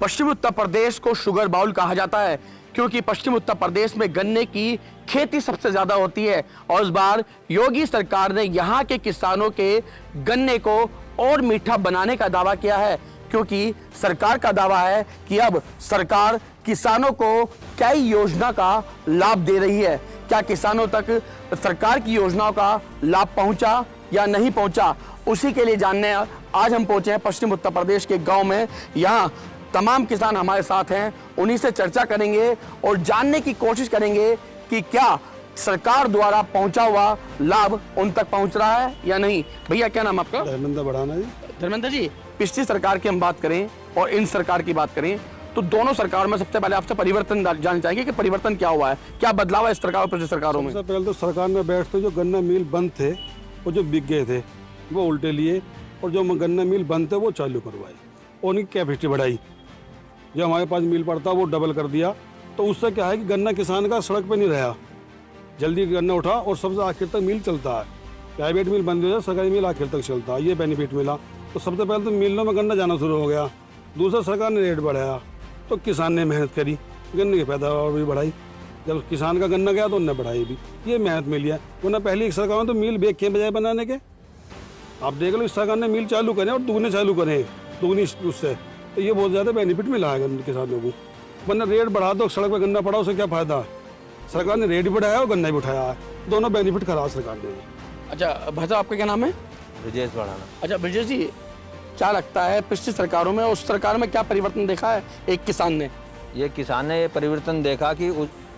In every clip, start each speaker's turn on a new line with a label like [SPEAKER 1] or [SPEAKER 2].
[SPEAKER 1] पश्चिम उत्तर प्रदेश को sugar bowl कहा जाता है क्योंकि पश्चिम उत्तर प्रदेश में गन्ने की खेती सबसे ज्यादा होती है और इस बार योगी सरकार ने यहाँ के किसानों के गन्ने को और मीठा बनाने का दावा किया है क्योंकि सरकार का दावा है कि अब सरकार किसानों को कई योजना का लाभ दे रही है। क्या किसानों तक सरकार की योजनाओं का लाभ पहुंचा या नहीं पहुंचा, उसी के लिए जानने आज हम पहुंचे हैं पश्चिम उत्तर प्रदेश के गांव में। यहाँ तमाम किसान हमारे साथ हैं, उन्हीं से चर्चा करेंगे और जानने की कोशिश करेंगे कि क्या सरकार द्वारा पहुंचा हुआ लाभ उन तक पहुंच रहा है या नहीं। भैया क्या नाम आपका?
[SPEAKER 2] धर्मेंद्र बढ़ाना जी।
[SPEAKER 1] धर्मेंद्र जी, पिछली सरकार की हम बात करें और इन सरकार की बात करें तो दोनों सरकार में सबसे पहले आपसे परिवर्तन जानना चाहेंगे कि परिवर्तन क्या हुआ है, क्या बदलाव है इस सरकार और पिछली सरकारों में?
[SPEAKER 2] सबसे पहले तो सरकार में बैठते जो गन्ना मिल बंद थे वो जो बिक गए थे वो उल्टे लिए और जो गन्ना मिल बंद थे वो चालू करवाई और उनकी कैपेसिटी बढ़ाई। जो हमारे पास मिल पड़ता वो डबल कर दिया, तो उससे क्या है कि गन्ना किसान का सड़क पे नहीं रहा, जल्दी गन्ना उठा और सबसे आखिर तक मिल चलता है। प्राइवेट मिल बंद हो जाए, सरकारी मिल आखिर तक चलता है, ये बेनिफिट मिला। तो सबसे पहले तो मिलों में गन्ना जाना शुरू हो गया। दूसरा, सरकार ने रेट बढ़ाया तो किसान ने मेहनत करी, गन्ने की पैदावार भी बढ़ाई। जब किसान का गन्ना गया तो उनने बढ़ाई भी, ये मेहनत मिली है। उन्हें पहली सरकार में तो मिल बेच के बजाय बनाने के, आप देख लो इस सरकार ने मिल चालू करें और दुगने चालू करें, दुगनी उससे, तो ये बहुत ज़्यादा बेनिफिट मिला है किसानों को। वरना रेट बढ़ा दो, सड़क पर गन्ना पड़ा, उससे क्या फ़ायदा? सरकार ने रेट भी बढ़ाया और गन्ना भी उठाया है, दोनों बेनिफिट खराब सरकार ने।
[SPEAKER 1] अच्छा भाई साहब, आपका क्या नाम है?
[SPEAKER 3] ब्रजेश बढ़ाना।
[SPEAKER 1] अच्छा ब्रजेश जी, क्या लगता है पिछली सरकारों में उस सरकार में क्या परिवर्तन देखा है एक किसान ने?
[SPEAKER 3] ये किसान ने ये परिवर्तन देखा कि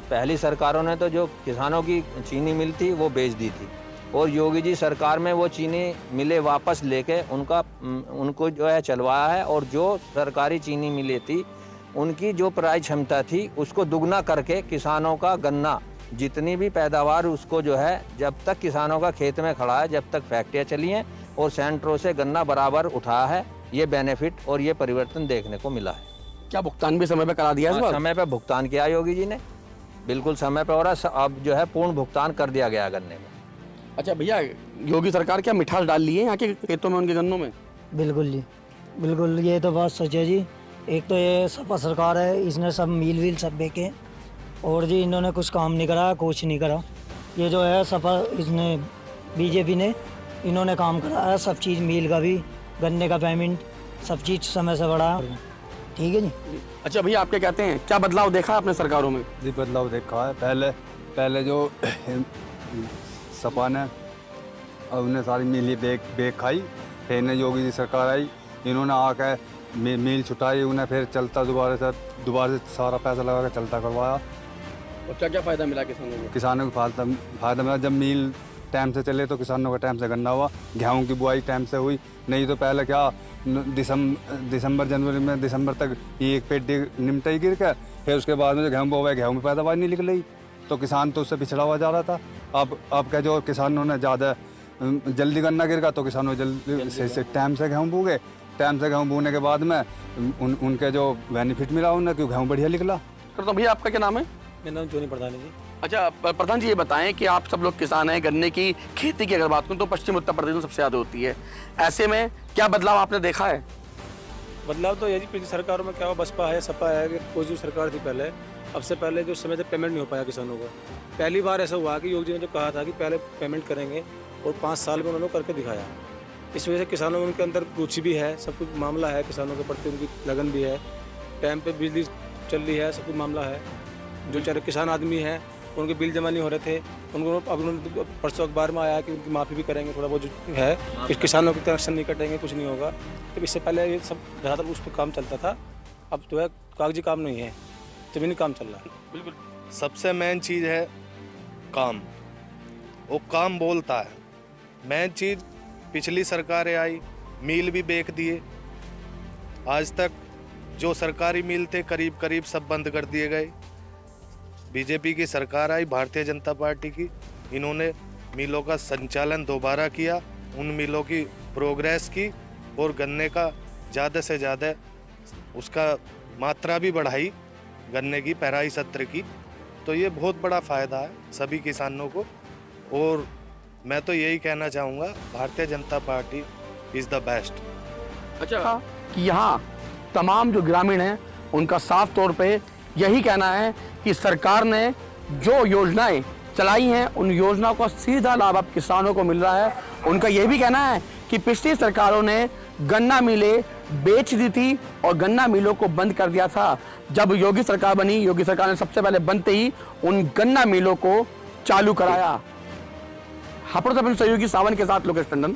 [SPEAKER 3] पहली सरकारों ने तो जो किसानों की चीनी मिल थी वो बेच दी थी और योगी जी सरकार में वो चीनी मिलें वापस लेके उनको जो है चलवाया है और जो सरकारी चीनी मिलें थी उनकी जो क्रय क्षमता थी उसको दुगना करके किसानों का गन्ना जितनी भी पैदावार उसको जो है जब तक किसानों का खेत में खड़ा है, जब तक फैक्ट्रियाँ चली हैं और सेंटरों से गन्ना बराबर उठाया है, ये बेनिफिट और ये परिवर्तन देखने को मिला है।
[SPEAKER 1] क्या भुगतान भी समय पे करा दिया है?
[SPEAKER 3] समय पे भुगतान किया योगी जी ने, बिल्कुल समय पे हो रहा है। अब जो है पूर्ण भुगतान कर दिया गया गन्ने में।
[SPEAKER 1] अच्छा भैया, योगी सरकार क्या मिठास डाल ली है यहाँ के खेतों में, उनके गन्नों में?
[SPEAKER 4] बिल्कुल जी, बिल्कुल, ये तो बात सच है जी। एक तो ये सपा सरकार है, इसने सब मील वील सब बेचे और जी इन्होंने कुछ काम नहीं करा, कुछ नहीं करा। ये जो है सपा, इसने बीजेपी ने इन्होंने काम कराया, सब चीज़ मिल का भी, गन्ने का पेमेंट, सब चीज़ समय से बढ़ा। ठीक है जी।
[SPEAKER 1] अच्छा भैया, आप क्या कहते हैं, क्या बदलाव देखा है अपने सरकारों में?
[SPEAKER 5] जी बदलाव देखा है। पहले जो सपा ने उन्हें सारी मिली बेग खाई, फिर ने योगी जी सरकार आई, इन्होंने आकर मिल छुटाई, उन्हें फिर चलता दोबारा से सारा पैसा लगा कर चलता करवाया।
[SPEAKER 1] और क्या क्या फायदा मिला किसानों को?
[SPEAKER 5] किसानों को फायदा मिला। जब मिल टाइम से चले तो किसानों का टाइम से गन्ना हुआ, गेहूं की बुआई टाइम से हुई। नहीं तो पहले क्या दिसंबर जनवरी में दिसंबर तक एक पेटी निमटा ही गिर कर, फिर उसके बाद में जो गेहूँ बोया गेहूँ में पैदावार नहीं निकल रही, तो किसान तो उससे पिछड़ा हुआ जा रहा था। अब क्या जो किसानों ने ज़्यादा जल्दी गन्ना गिर गया तो किसानों जल्दी से टाइम से गेहूँ बो गए। टाइम से गेहूँ बोने के बाद में उनके जो बेनिफिट मिला उन्हें, क्यों गेहूँ बढ़िया निकला।
[SPEAKER 1] तो भैया आपका क्या नाम है?
[SPEAKER 6] मेरा नाम जोनी प्रधान है जी।
[SPEAKER 1] अच्छा प्रधान जी, ये बताएं कि आप सब लोग किसान हैं, गन्ने की खेती की अगर बात करूं तो पश्चिम उत्तर प्रदेश में सबसे ज़्यादा होती है, ऐसे में क्या बदलाव आपने देखा है?
[SPEAKER 6] बदलाव तो ये जी, पिछली सरकारों में क्या हुआ, बसपा है सपा है, कोई जो सरकार थी पहले, अब से पहले जो समय से पेमेंट नहीं हो पाया किसानों को। पहली बार ऐसा हुआ कि योगी जी ने जो कहा था कि पहले पेमेंट करेंगे और 5 साल में उन्होंने करके दिखाया। इस वजह से किसानों में उनके अंदर रुचि भी है, सब कुछ मामला है, किसानों के प्रति उनकी लगन भी है, टाइम पे बिजली चल रही है, सब कुछ मामला है। जो बेचारे किसान आदमी हैं उनके बिल जमा नहीं हो रहे थे, उनको अब उन्होंने परसों अखबार में आया कि उनकी माफ़ी भी करेंगे, थोड़ा बहुत जो है कि किसानों की कनेक्शन नहीं कटेंगे, कुछ नहीं होगा। तो इससे पहले ये सब ज़्यादातर उस पर काम चलता था, अब जो है कागजी काम नहीं है, ज़मीनी काम चल रहा है।
[SPEAKER 1] बिल्कुल,
[SPEAKER 7] सबसे मेन चीज़ है काम, वो काम बोलता है। मेन चीज़ पिछली सरकारें आई, मिल भी बेच दिए, आज तक जो सरकारी मिल थे करीब करीब सब बंद कर दिए गए। बीजेपी की सरकार आई, भारतीय जनता पार्टी की, इन्होंने मिलों का संचालन दोबारा किया, उन मिलों की प्रोग्रेस की और गन्ने का ज़्यादा से ज़्यादा उसका मात्रा भी बढ़ाई, गन्ने की पेराई सत्र की। तो ये बहुत बड़ा फ़ायदा है सभी किसानों को। और मैं तो यही कहना चाहूँगा, Bharatiya Janata party is the best.
[SPEAKER 1] अच्छा कि यहाँ तमाम जो ग्रामीण हैं उनका साफ तौर पे यही कहना है कि सरकार ने जो योजनाएं चलाई हैं उन योजनाओं का सीधा लाभ अब किसानों को मिल रहा है। उनका यह भी कहना है कि पिछली सरकारों ने गन्ना मिलें बेच दी थी और गन्ना मिलों को बंद कर दिया था। जब योगी सरकार बनी, योगी सरकार ने सबसे पहले बनते ही उन गन्ना मिलों को चालू कराया। हापुड़ से सहयोगी सावन के साथ लोकेश टंडन,